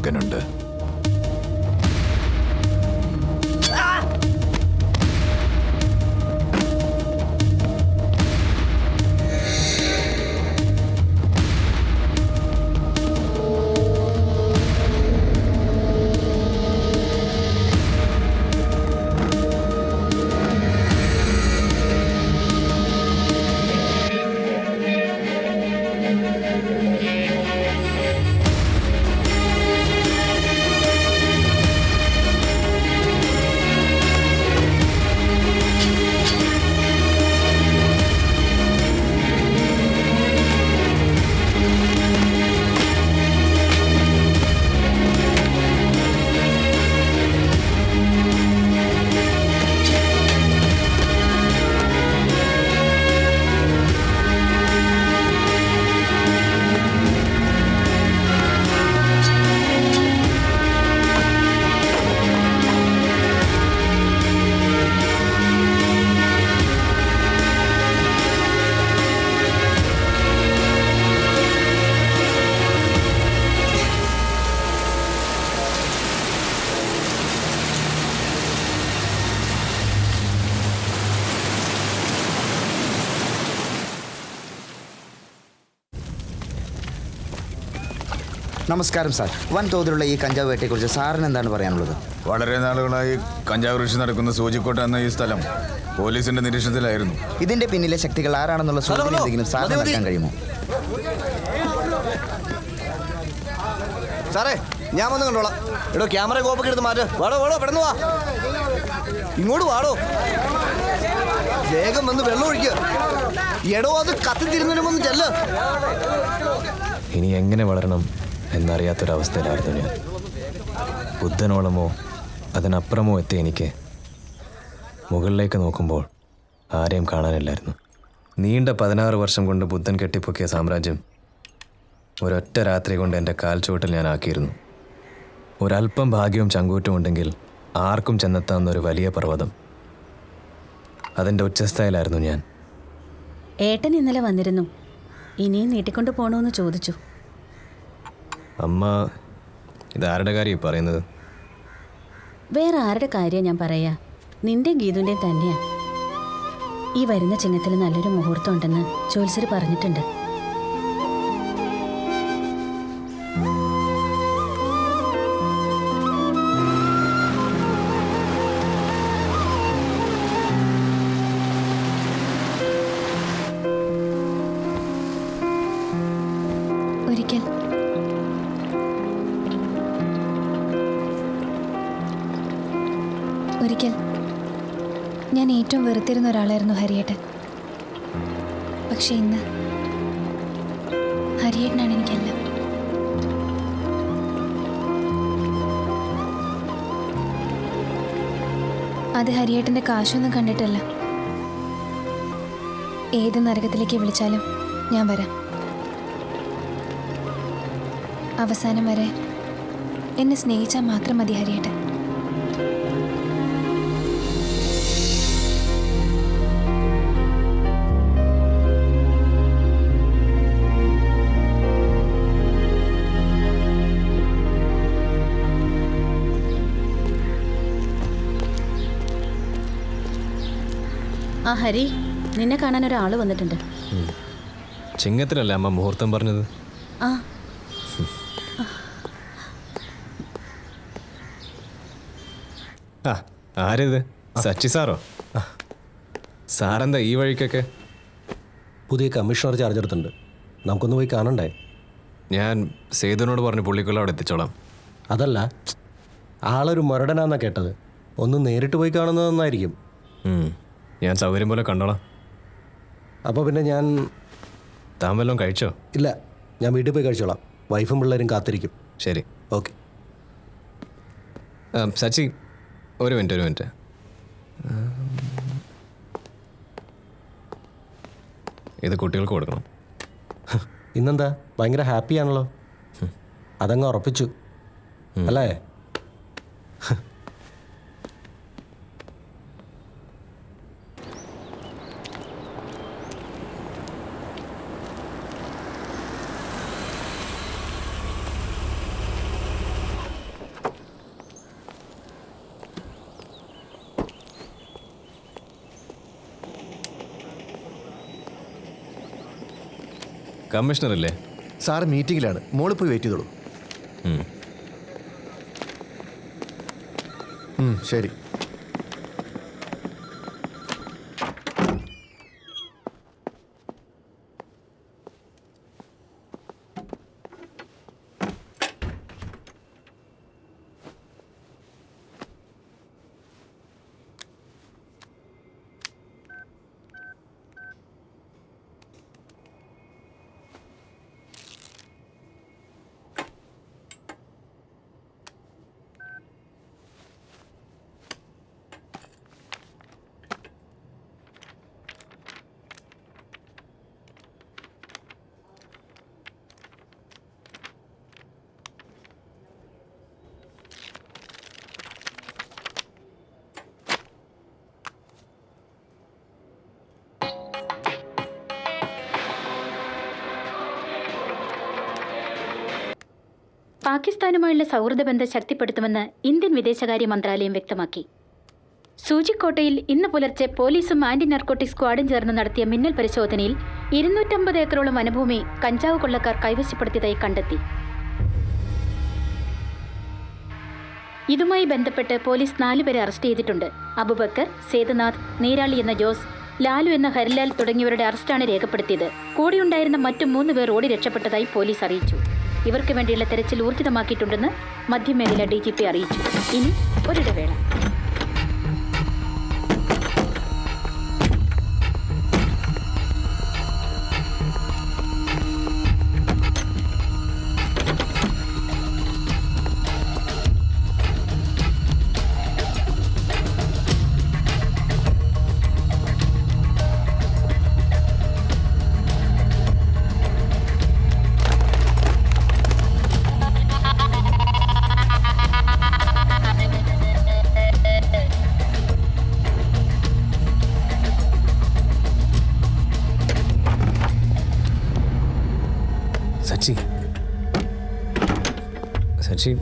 മകനുണ്ട്. നമസ്കാരം സാർ. വൻതോതിലുള്ള ഈ കഞ്ചാവ് വേട്ടയെക്കുറിച്ച് സാറിന് എന്താണ് പറയാനുള്ളത്? വളരെ നാളുകളായി കഞ്ചാവ് കൃഷി നടക്കുന്ന സൂചിക്കോട്ട എന്ന ഈ സ്ഥലം പോലീസിന്റെ നിരീക്ഷണത്തിലായിരുന്നു. ഇതിന്റെ പിന്നിലെ ശക്തികൾ ആരാണെന്നുള്ള സൂചന എന്തെങ്കിലും സാറിന് നൽകാൻ കഴിയുമോ? സാറേ, ഞാൻ വന്ന് കണ്ടോളാം. എടോ, ക്യാമറ കോപ്പൊക്കെ എടുത്ത് മാറ്റ്. വാടോ വാടോ, പെട്ടെന്ന് വാ. ഇങ്ങോട്ട് വാടോ. വേഗം വന്ന് വെള്ളം ഒഴിക്കുക. എടോ, അത് കത്തിത്തിരുന്നതിനുമൊന്നും ചെല്ല. ഇനി എങ്ങനെ വളരണം എന്നറിയാത്തൊരവസ്ഥയിലായിരുന്നു ഞാൻ. ബുദ്ധനോളമോ അതിനപ്പുറമോ എത്തി എനിക്ക് മുകളിലേക്ക് നോക്കുമ്പോൾ ആരെയും കാണാനില്ലായിരുന്നു. നീണ്ട 16 വർഷം കൊണ്ട് ബുദ്ധൻ കെട്ടിപ്പൊക്കിയ സാമ്രാജ്യം ഒരൊറ്റ രാത്രി കൊണ്ട് എൻ്റെ കാൽ ചുവട്ടിൽ ഞാൻ ആക്കിയിരുന്നു. ഒരല്പം ഭാഗ്യവും ചങ്കൂറ്റും ഉണ്ടെങ്കിൽ ആർക്കും ചെന്നെത്താവുന്ന ഒരു വലിയ പർവ്വതം. അതിൻ്റെ ഉച്ചസ്ഥയിലായിരുന്നു ഞാൻ. ഏട്ടൻ ഇന്നലെ വന്നിരുന്നു. ഇനിയും നീട്ടിക്കൊണ്ട് പോകണമെന്ന് ചോദിച്ചു. അമ്മ ഇതാരുടെ കാര്യം പറയുന്നത്? വേറെ ആരുടെ കാര്യം ഞാൻ പറയാ? നിന്റെയും ഗീതുവിൻ്റെയും തന്നെയാ. ഈ വരുന്ന ചിങ്ങത്തിൽ നല്ലൊരു മുഹൂർത്തം ഉണ്ടെന്ന് ജ്യോത്സ്യർ പറഞ്ഞിട്ടുണ്ട്. ഒരിക്കൽ ഞാൻ ഏറ്റവും വെറുത്തിരുന്ന ഒരാളായിരുന്നു ഹരിയേട്ടൻ. പക്ഷെ ഇന്ന് ഹരിയേട്ടനാണ് എനിക്കെല്ലാം. അത് ഹരിയേട്ടൻ്റെ കാശൊന്നും കണ്ടിട്ടല്ല. ഏത് നരകത്തിലേക്ക് വിളിച്ചാലും ഞാൻ വരാം. അവസാനം വരെ എന്നെ സ്നേഹിച്ചാൽ മാത്രം മതി ഹരിയേട്ടൻ. ആ ഹരി, നിന്നെ കാണാൻ ഒരാൾ വന്നിട്ടുണ്ട്. ചിങ്ങത്തിലല്ലേ അമ്മ മുഹൂർത്തം പറഞ്ഞത്? ആ ആ ആരിത്? സച്ചി സാറോ? സാറെന്താ ഈ വഴിക്കൊക്കെ? പുതിയ കമ്മീഷണർ ചാർജ് എടുത്തിട്ടുണ്ട്. നമുക്കൊന്ന് പോയി കാണണ്ടേ? ഞാൻ സേതുവിനോട് പറഞ്ഞു പുള്ളിക്കുള്ള അവിടെ എത്തിച്ചോളാം. അതല്ല, ആളൊരു മുരടനാന്നാ കേട്ടത്. ഒന്ന് നേരിട്ട് പോയി കാണുന്നത് നന്നായിരിക്കും. ഞാൻ സൗകര്യം പോലെ കണ്ടോളാം. അപ്പോൾ പിന്നെ ഞാൻ... താൻ വല്ലതും കഴിച്ചോ? ഇല്ല, ഞാൻ വീട്ടിൽ പോയി കഴിച്ചോളാം. വൈഫും പിള്ളേരും കാത്തിരിക്കും. ശരി, ഓക്കെ. സച്ചി, ഒരു മിനിറ്റ്. ഇത് കുട്ടികൾക്ക് കൊടുക്കണം. ഇന്നെന്താ ഭയങ്കര ഹാപ്പിയാണല്ലോ? അതങ്ങ് ഉറപ്പിച്ചു അല്ലേ? കമ്മീഷണർ ഇല്ലേ? സാറ് മീറ്റിംഗിലാണ്, മോള് പോയി വെയിറ്റ് ചെയ്തോളൂ. ശരി. പാകിസ്ഥാനുമായുള്ള സൗഹൃദ ബന്ധം ശക്തിപ്പെടുത്തുമെന്ന് ഇന്ത്യൻ വിദേശകാര്യ മന്ത്രാലയം വ്യക്തമാക്കി. സൂചിക്കോട്ടയിൽ ഇന്ന് പുലർച്ചെ പോലീസും ആന്റി നർക്കോട്ടിക് സ്ക്വാഡും ചേർന്ന് നടത്തിയ മിന്നൽ പരിശോധനയിൽ 250 ഏക്കറോളം വനഭൂമി കഞ്ചാവ് കൊള്ളക്കാർ കൈവശപ്പെടുത്തിയതായി കണ്ടെത്തി. ഇതുമായി ബന്ധപ്പെട്ട് പോലീസ് 4 പേരെ അറസ്റ്റ് ചെയ്തിട്ടുണ്ട്. അബുബക്കർ, സേതുനാഥ്, നീരാളി എന്ന ജോസ്, ലാലു എന്ന ഹരിലാൽ തുടങ്ങിയവരുടെ അറസ്റ്റാണ് രേഖപ്പെടുത്തിയത്. കൂടെയുണ്ടായിരുന്ന മറ്റു 3 പേർ ഓടി രക്ഷപ്പെട്ടതായി പോലീസ് അറിയിച്ചു. ഇവർക്ക് വേണ്ടിയുള്ള തെരച്ചിൽ ഊർജിതമാക്കിയിട്ടുണ്ടെന്ന് മധ്യമേഖല DGP അറിയിച്ചു. ഇനി ഒരിടവേള. സച്ചി,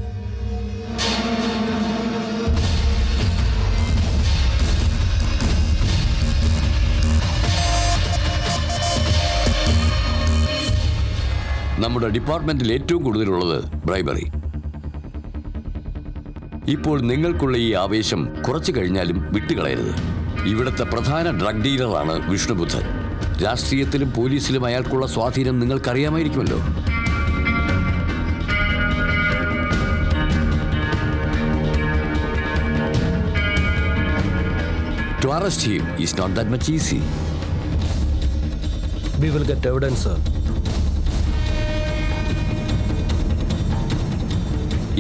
നമ്മുടെ ഡിപ്പാർട്ട്മെന്റിൽ ഏറ്റവും കൂടുതലുള്ളത് ബ്രൈബറി. ഇപ്പോൾ നിങ്ങൾക്കുള്ള ഈ ആവേശം കുറച്ചു കഴിഞ്ഞാലും വിട്ടുകളയരുത്. ഇവിടുത്തെ പ്രധാന ഡ്രഗ് ഡീലറാണ് വിഷ്ണുബുദ്ധൻ. രാഷ്ട്രീയത്തിലും പോലീസിലും അയാൾക്കുള്ള സ്വാധീനം നിങ്ങൾക്കറിയാമായിരിക്കുമല്ലോ. To arrest him is not that much easy. We will get evidence, sir.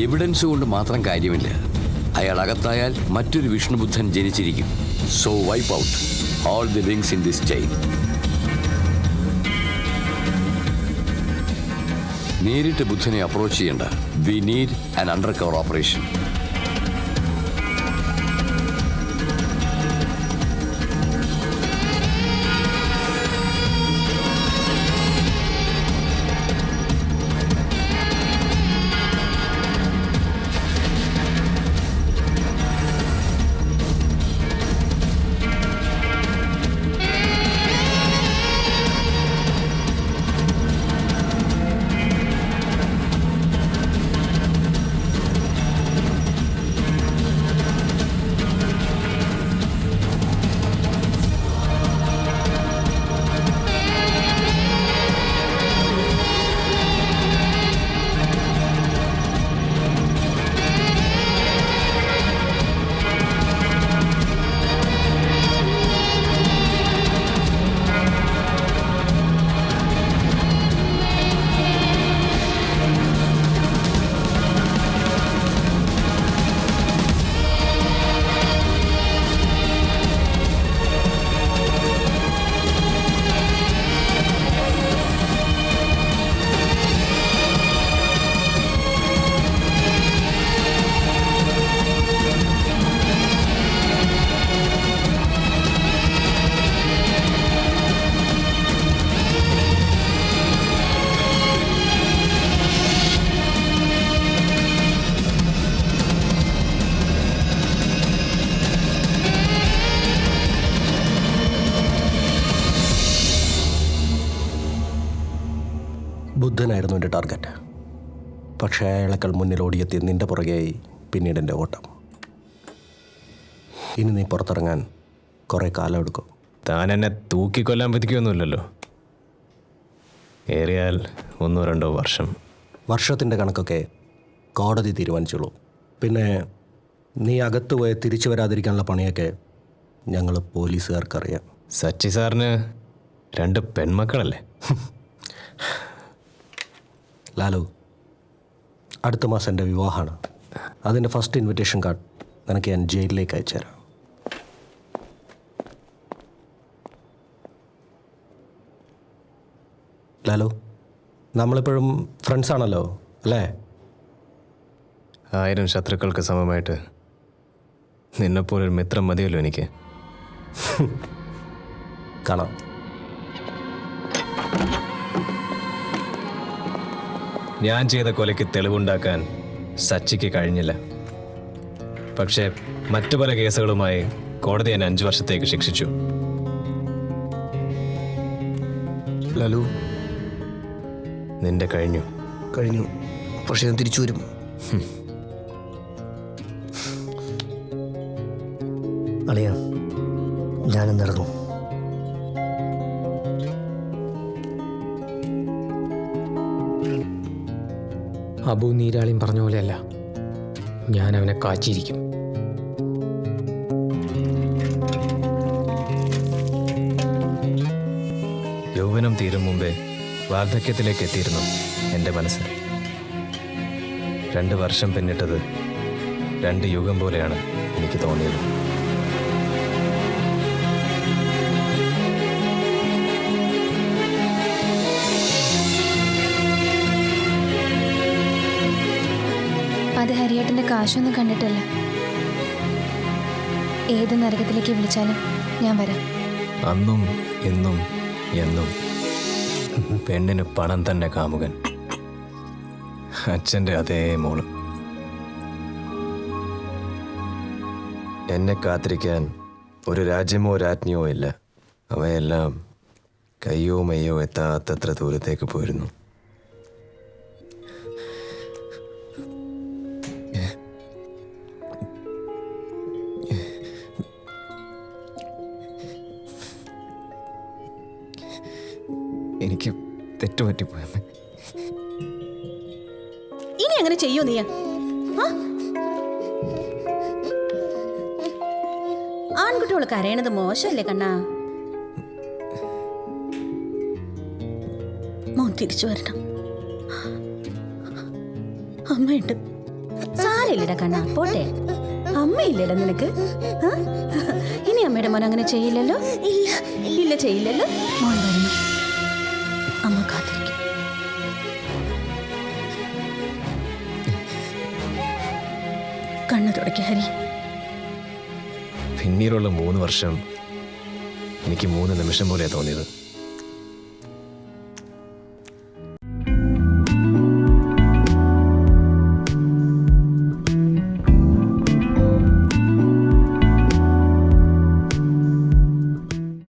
Evidence കൊണ്ട് മാത്രം കാര്യമില്ല. അയാൾ അകത്തായാൽ മറ്റൊരു വിഷ്ണുബുദ്ധൻ ജനിച്ചിരിക്കും. So wipe out all the links in this chain. നേരിട്ട് ബുദ്ധനെ അപ്രോച്ച് ചെയ്യേണ്ട. We need an undercover operation. ബുദ്ധനായിരുന്നു എൻ്റെ ടാർഗറ്റ്. പക്ഷേ അയാളെക്കാൾ മുന്നിൽ ഓടിയെത്തി നിൻ്റെ പുറകെയായി പിന്നീട് എൻ്റെ ഓട്ടം. ഇനി നീ പുറത്തിറങ്ങാൻ കുറേ കാലം എടുക്കും. താൻ എന്നെ തൂക്കിക്കൊല്ലാൻ പറ്റിക്കൊന്നുമില്ലല്ലോ. ഏറിയാൽ 1-2 വർഷം. വർഷത്തിൻ്റെ കണക്കൊക്കെ കോടതി തീരുമാനിച്ചുള്ളൂ. പിന്നെ നീ അകത്ത് പോയി തിരിച്ചു വരാതിരിക്കാനുള്ള പണിയൊക്കെ ഞങ്ങൾ പോലീസുകാർക്കറിയാം. സച്ചി സാറിന് 2 പെൺമക്കളല്ലേ? ലാലു, അടുത്ത മാസം എൻ്റെ വിവാഹമാണ്. അതിൻ്റെ ഫസ്റ്റ് ഇൻവിറ്റേഷൻ കാർഡ് നിനക്ക് ഞാൻ ജയിലിലേക്ക് അയച്ചു തരാം. ലാലു, നമ്മളിപ്പോഴും ഫ്രണ്ട്സാണല്ലോ അല്ലേ? 1000 ശത്രുക്കൾക്ക് സമമായിട്ട് നിന്നെപ്പോലൊരു മിത്രം മതിയല്ലോ എനിക്ക്. കാണാം. ഞാൻ ചെയ്ത കൊലയ്ക്ക് തെളിവുണ്ടാക്കാൻ സച്ചിക്ക് കഴിഞ്ഞില്ല. പക്ഷേ മറ്റു പല കേസുകളുമായി കോടതി എന്നെ 5 വർഷത്തേക്ക് ശിക്ഷിച്ചു. ലാലു, നിന്റെ കഴിഞ്ഞു. പക്ഷെ ഞാൻ തിരിച്ചു വരും. അളിയ, ഞാനും നടന്നു. അബു നീരാളിയും പറഞ്ഞ പോലെയല്ല, ഞാൻ അവനെ കാച്ചിരിക്കും. യൗവനം തീരും മുമ്പേ വാർദ്ധക്യത്തിലേക്ക് എത്തിയിരുന്നു എൻ്റെ മനസ്സ്. 2 വർഷം പിന്നിട്ടത് 2 യുഗം പോലെയാണ് എനിക്ക് തോന്നിയത്. അത് ഹരിയേട്ടൻ്റെ കാശൊന്നും കണ്ടിട്ടില്ല. ഏത് നരകത്തിലേക്ക് വിളിച്ചാലും ഞാൻ വരാം. അന്നും ഇന്നും എന്നും പെണ്ണിന് പണം തന്നെ കാമുകൻ. അച്ഛൻ്റെ അതേ മോള്. എന്നെ കാത്തിരിക്കാൻ ഒരു രാജ്യമോ രാജ്ഞിയോ ഇല്ല. അവയെല്ലാം കയ്യോ മെയ്യോ എത്താത്തത്ര ദൂരത്തേക്ക് പോയിരുന്നു. എനിക്ക് തെറ്റുപറ്റിപ്പോയമ്മേ. ഇനി അങ്ങനെ ചെയ്യോ നീ? ആൺകുട്ടികൾ കരയണത് മോശമല്ലേ കണ്ണാ? മോൻ തിരിച്ചു വരണം. അമ്മയുണ്ട്. സാരമില്ലടാ കണ്ണാ, പോട്ടെ. അമ്മയില്ലടാ നിനക്ക്. ഇനി അമ്മയുടെ മോൻ അങ്ങനെ ചെയ്യില്ലല്ലോ? ഇല്ല ചെയ്യില്ലല്ലോ. മോൻ വരണം. അമ്മ കാത്തിരിക്കും. കണ്ണു തുടയ്ക്ക ഹരി. പിന്നീടുള്ള 3 വർഷം എനിക്ക് 3 നിമിഷം പോലെയാണ് തോന്നിയത്.